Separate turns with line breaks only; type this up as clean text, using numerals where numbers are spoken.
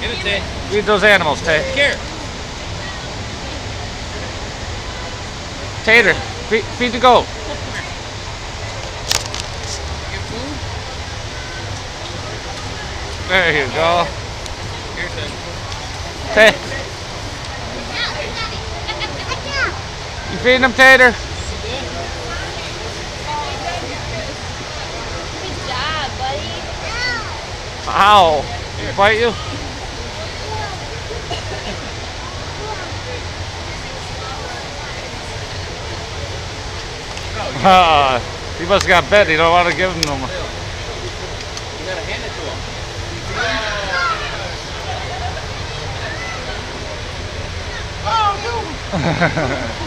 Get it, Tay.
Feed those animals, Tay.
Here.
Tater, feed the goat.
Get food?
There you go.
Here,
Tay,
Tay.
you feeding them, Tater?
Good job, buddy.
Ow. Did he bite you? He must have got bit. He don't want to give him no more.
You gotta hand it to him. Oh, no!